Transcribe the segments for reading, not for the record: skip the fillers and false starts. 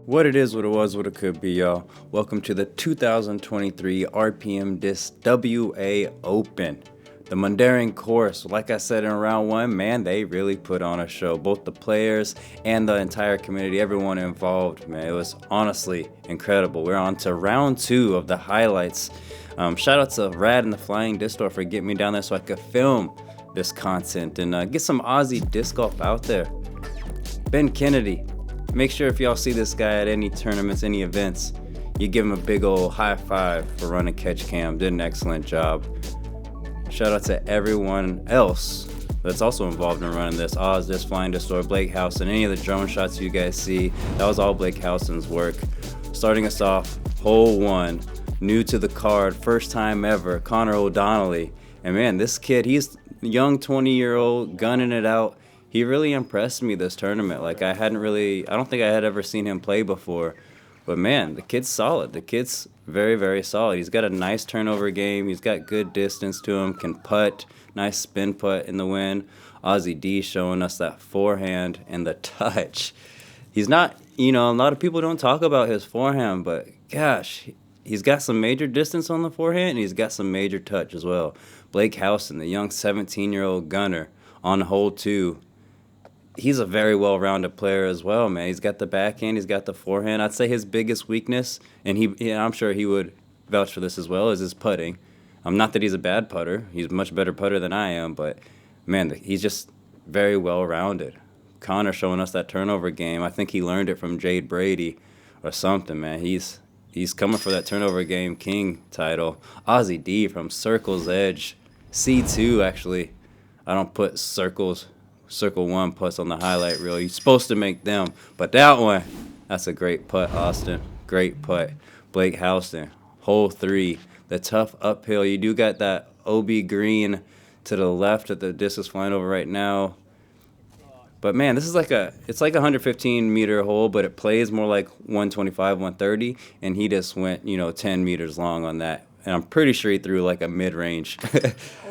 What it is, what it was, what it could be, y'all. Welcome to the 2023 RPM Disc WA Open. The Mundaring course, like I said in round one, man, they really put on a show. Both the players and the entire community, everyone involved, man, it was honestly incredible. We're on to round two of the highlights. Shout out to Rad and the Flying Disc Store for getting me down there so I could film this content and get some Aussie disc golf out there. Ben Kennedy. Make sure if y'all see this guy at any tournaments, any events, you give him a big old high five for running catch cam. Did an excellent job. Shout out to everyone else that's also involved in running this. Oz, this Flying Disc Store, Blake House, and any of the drone shots you guys see. That was all Blake Housen's work. Starting us off, hole one, new to the card, first time ever, Connor O'Donnelly. And man, this kid, he's a young 20-year-old, gunning it out. He really impressed me this tournament. Like, I don't think I had ever seen him play before. But man, the kid's solid. The kid's very, very solid. He's got a nice turnover game. He's got good distance to him, can putt, nice spin putt in the wind. Ozzy D showing us that forehand and the touch. He's not, a lot of people don't talk about his forehand, but gosh, he's got some major distance on the forehand, and he's got some major touch as well. Blake Housen, the young 17-year-old gunner on hole two. He's a very well-rounded player as well, man. He's got the backhand, he's got the forehand. I'd say his biggest weakness, and I'm sure he would vouch for this as well, is his putting. Not that he's a bad putter. He's a much better putter than I am, but, man, he's just very well-rounded. Connor showing us that turnover game. I think he learned it from Jade Brady or something, man. He's coming for that turnover game king title. Ozzy D from Circle's Edge. C2, actually. I don't put Circle 1 putts on the highlight reel. You're supposed to make them. But that one, that's a great putt, Austin. Great putt. Blake Houston, hole 3. The tough uphill. You do got that OB green to the left that the disc is flying over right now. But man, this is it's like a 115-meter hole, but it plays more like 125, 130. And he just went, 10 meters long on that. And I'm pretty sure he threw like a mid-range.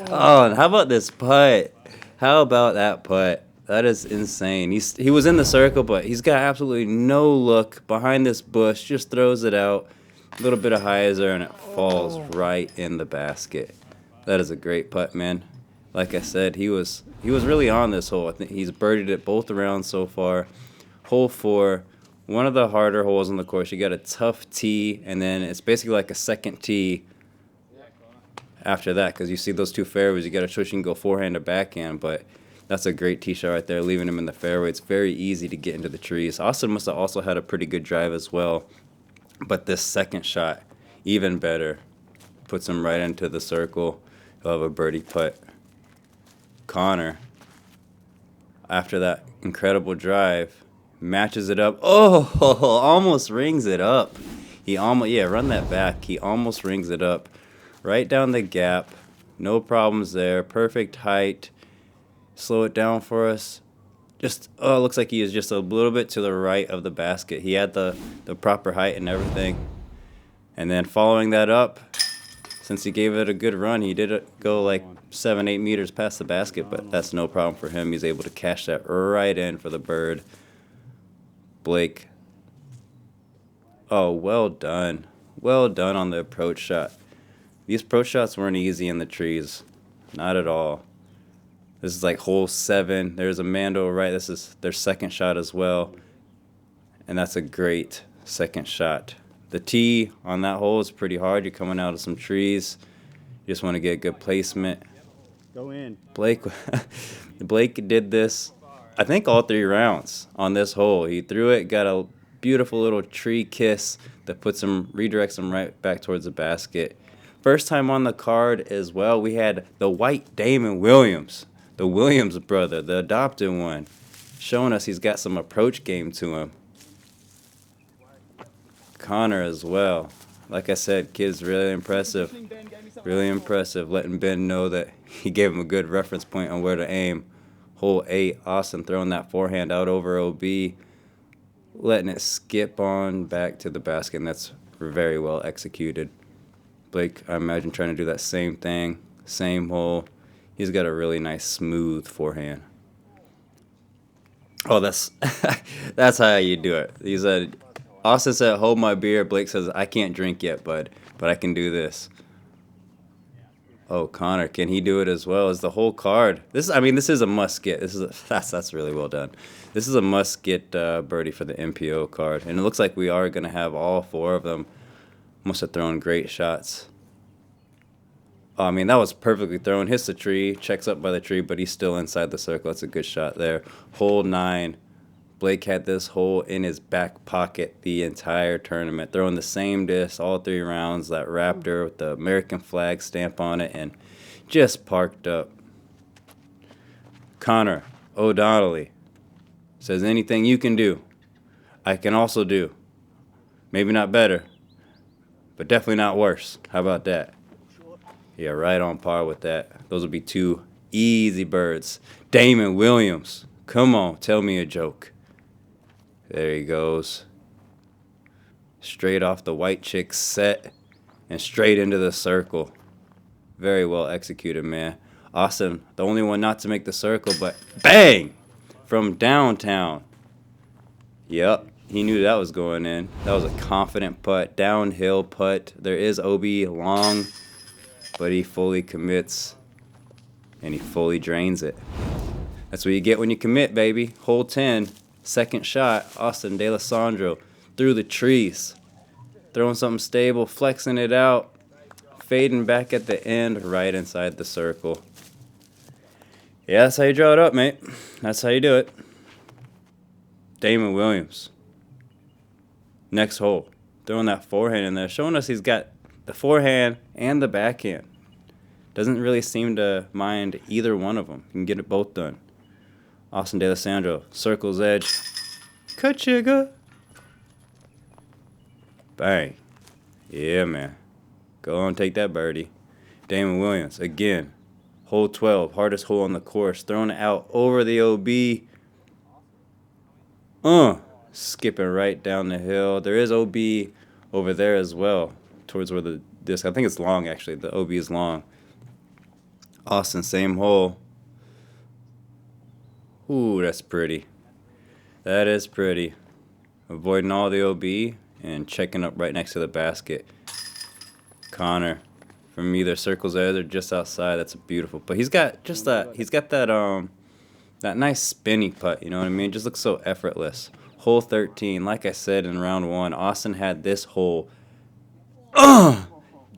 Oh, and how about this putt? How about that putt? That is insane. He was in the circle, but he's got absolutely no look behind this bush. Just throws it out, a little bit of hyzer, and it falls right in the basket. That is a great putt, man. Like I said, he was really on this hole. I think he's birdied it both around so far. Hole 4, one of the harder holes on the course. You got a tough tee, and then it's basically like a second tee after that, because you see those two fairways, you got to choose, you can go forehand or backhand, but that's a great tee shot right there, leaving him in the fairway. It's very easy to get into the trees. Austin must have also had a pretty good drive as well, but this second shot, even better, puts him right into the circle. He'll have a birdie putt. Connor, after that incredible drive, matches it up. Oh, almost rings it up. Run that back. He almost rings it up. Right down the gap, no problems there, perfect height. Slow it down for us. It looks like he is just a little bit to the right of the basket. He had the proper height and everything. And then following that up, since he gave it a good run, he did go like 7-8 meters past the basket, but that's no problem for him. He's able to cash that right in for the bird. Blake. Oh, well done. Well done on the approach shot. These approach shots weren't easy in the trees. Not at all. This is like hole 7. There's a Mando right. This is their second shot as well. And that's a great second shot. The tee on that hole is pretty hard. You're coming out of some trees. You just want to get good placement. Go in. Blake did this, I think, all 3 rounds on this hole. He threw it, got a beautiful little tree kiss that redirects him right back towards the basket. First time on the card as well, we had the white Damon Williams, the Williams brother, the adopted one, showing us he's got some approach game to him. Connor as well. Like I said, kid's really impressive. Really impressive, letting Ben know that he gave him a good reference point on where to aim. Hole 8, Austin throwing that forehand out over OB, letting it skip on back to the basket, and that's very well executed. Blake, I imagine, trying to do that same thing, same hole. He's got a really nice, smooth forehand. Oh, that's how you do it. Austin said, hold my beer. Blake says, I can't drink yet, bud, but I can do this. Oh, Connor, can he do it as well as the whole card? This is a must get. That's really well done. This is a must get birdie for the MPO card, and it looks like we are going to have all 4 of them. Must have thrown great shots. Oh, I mean, that was perfectly thrown. Hits the tree, checks up by the tree, but he's still inside the circle. That's a good shot there. Hole 9. Blake had this hole in his back pocket the entire tournament, throwing the same disc all 3 rounds, that Raptor with the American flag stamp on it, and just parked up. Connor O'Donnelly says, anything you can do, I can also do. Maybe not better, but definitely not worse. How about that? Yeah, right on par with that. Those would be 2 easy birds. Damon Williams, come on, tell me a joke. There he goes. Straight off the white chick set and straight into the circle. Very well executed, man. Awesome. The only one not to make the circle, but bang! From downtown. Yep, he knew that was going in. That was a confident putt, downhill putt. There is OB long, but he fully commits and he fully drains it. That's what you get when you commit, baby. Hole 10. Second shot, Austin D'Alessandro through the trees. Throwing something stable, flexing it out, fading back at the end, right inside the circle. Yeah, that's how you draw it up, mate. That's how you do it. Damon Williams. Next hole. Throwing that forehand in there, showing us he's got the forehand and the backhand. Doesn't really seem to mind either one of them. He can get it both done. Austin D'Alessandro, circle's edge. Ka-chigga. Bang. Yeah, man. Go on, take that birdie. Damon Williams, again. Hole 12, hardest hole on the course. Throwing it out over the OB. Skipping right down the hill. There is OB over there as well, towards where the disc. I think it's long, actually. The OB is long. Austin, same hole. Ooh, that's pretty. That is pretty. Avoiding all the OB and checking up right next to the basket. Connor, from either circle's edge or just outside. That's beautiful. But he's got just that. He's got that that nice spinny putt. You know what I mean? It just looks so effortless. Hole 13. Like I said in round 1, Austin had this hole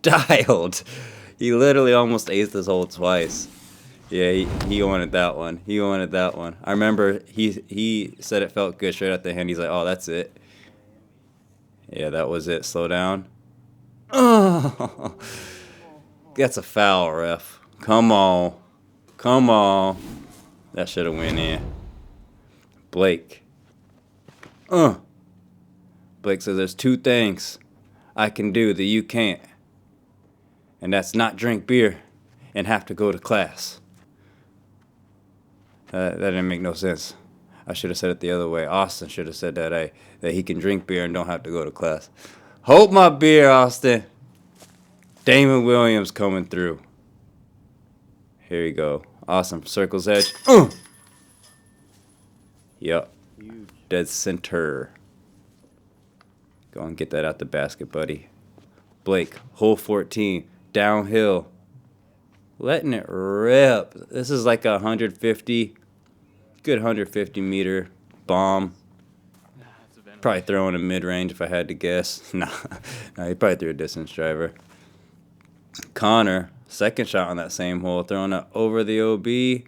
dialed. He literally almost aced this hole twice. Yeah, he wanted that one. He wanted that one. I remember he said it felt good straight out the hand. He's like, oh, that's it. Yeah, that was it. Slow down. Oh, that's a foul, ref. Come on. Come on. That should have went in. Blake. Blake says there's 2 things I can do that you can't. And that's not drink beer and have to go to class. That didn't make no sense. I should have said it the other way. Austin should have said that he can drink beer and don't have to go to class. Hold my beer, Austin. Damon Williams coming through. Here you go. Awesome. Circle's edge. Yep. Dead center. Go and get that out the basket, buddy. Blake, hole 14. Downhill. Letting it rip. This is like a 150 meter bomb. Probably throwing a mid-range if I had to guess. Nah, he probably threw a distance driver. Connor, second shot on that same hole, throwing it over the OB.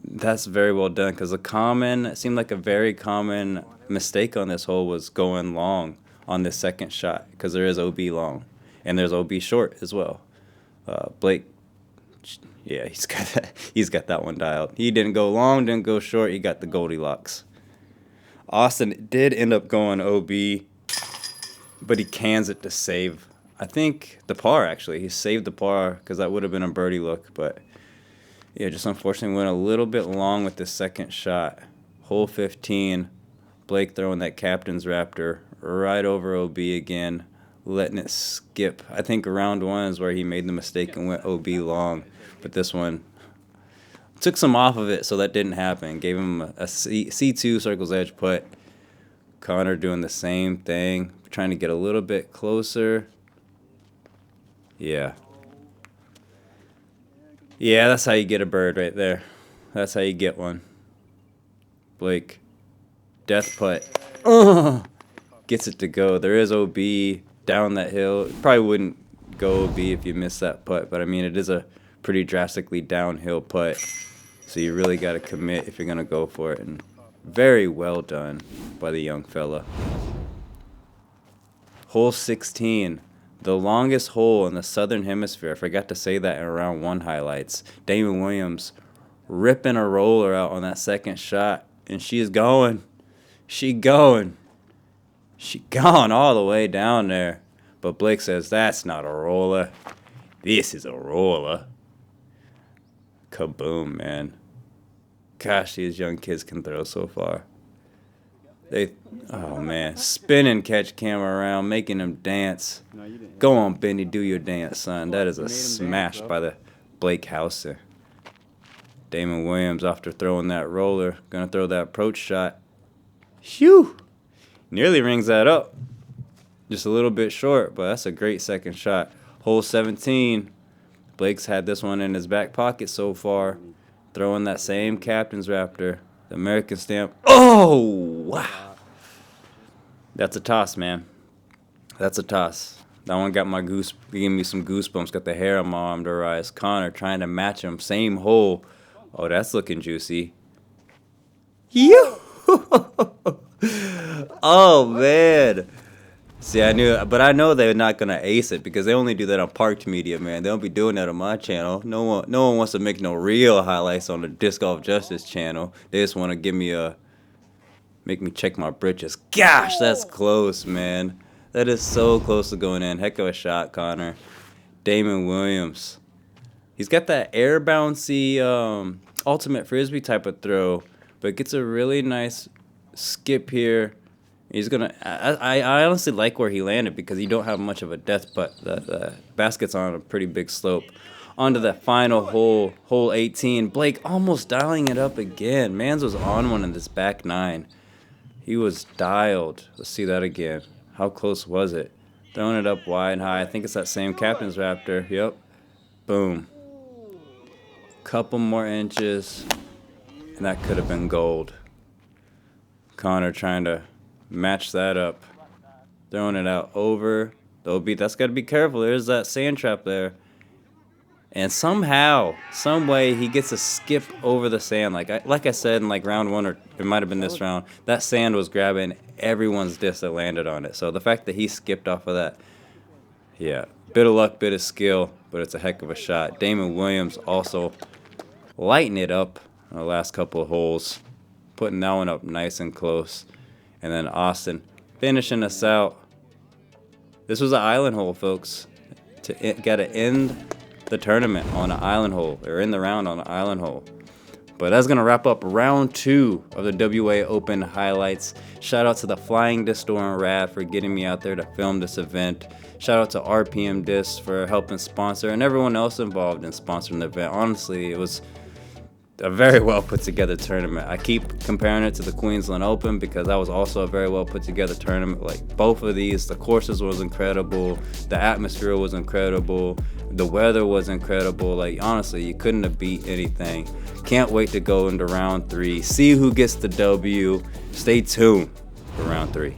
That's very well done, because it seemed like a very common mistake on this hole was going long on this second shot, because there is OB long, and there's OB short as well. Blake, yeah, he's got that one dialed. He didn't go long, didn't go short. He got the Goldilocks. Austin did end up going OB, but he cans it to save, I think, the par, actually. He saved the par because that would have been a birdie look. But, yeah, just unfortunately went a little bit long with the second shot. Hole 15, Blake throwing that captain's Raptor right over OB again, letting it skip. I think round 1 is where he made the mistake and went OB long. But this one took some off of it, so that didn't happen. Gave him a C2 circle's edge putt. Connor doing the same thing, trying to get a little bit closer. Yeah. Yeah, that's how you get a bird right there. That's how you get one. Blake, death putt. Gets it to go. There is OB down that hill. Probably wouldn't go OB if you missed that putt, but I mean, it is a pretty drastically downhill putt. So you really got to commit if you're going to go for it. And very well done by the young fella. Hole 16. The longest hole in the Southern Hemisphere. I forgot to say that in round 1 highlights. Damon Williams ripping a roller out on that second shot. And she is going. She going all the way down there. But Blake says, that's not a roller. This is a roller. Kaboom, man. Gosh, these young kids can throw so far. Oh man, spin and catch camera around, making them dance. Go on, Benny, do your dance, son. That is a smash by the Blake Hauser. Damon Williams, after throwing that roller, gonna throw that approach shot. Phew! Nearly rings that up. Just a little bit short, but that's a great second shot. Hole 17. Blake's had this one in his back pocket so far. Throwing that same captain's raptor. The American stamp. Oh, wow. That's a toss, man. That's a toss. That one got giving me some goosebumps. Got the hair on my arm to rise. Connor trying to match him. Same hole. Oh, that's looking juicy. You. Oh, man. See, I know they're not gonna ace it because they only do that on Parked Media, man. They don't be doing that on my channel. No one wants to make no real highlights on the Disc Golf Justice channel. They just want to make me check my britches. Gosh, that's close, man. That is so close to going in. Heck of a shot, Connor. Damon Williams. He's got that air bouncy ultimate frisbee type of throw, but gets a really nice skip here. He's gonna. I honestly like where he landed because you don't have much of a death putt. The basket's on a pretty big slope. Onto the final hole, hole 18. Blake almost dialing it up again. Mans was on one in this back 9. He was dialed. Let's see that again. How close was it? Throwing it up wide and high. I think it's that same captain's raptor. Yep. Boom. Couple more inches, and that could have been gold. Connor trying to match that up. Throwing it out over the OB. That's got to be careful. There's that sand trap there. And somehow, some way, he gets a skip over the sand. Like I said in like round 1, or it might have been this round, that sand was grabbing everyone's disc that landed on it. So the fact that he skipped off of that, yeah, bit of luck, bit of skill, but it's a heck of a shot. Damon Williams also lighting it up in the last couple of holes, putting that one up nice and close. And then Austin finishing us out. This was an island hole, folks. Got to end the tournament on an island hole, or in the round on an island hole. But that's going to wrap up round 2 of the WA Open highlights. Shout out to the Flying Disc Store and Rad for getting me out there to film this event. Shout out to RPM Discs for helping sponsor, and everyone else involved in sponsoring the event. Honestly, it was a very well put together tournament. I keep comparing it to the Queensland Open because that was also a very well put together tournament. Like both of these, the courses was incredible, the atmosphere was incredible, the weather was incredible. Like honestly, you couldn't have beat anything. Can't wait to go into round 3, see who gets the W. Stay tuned for round 3.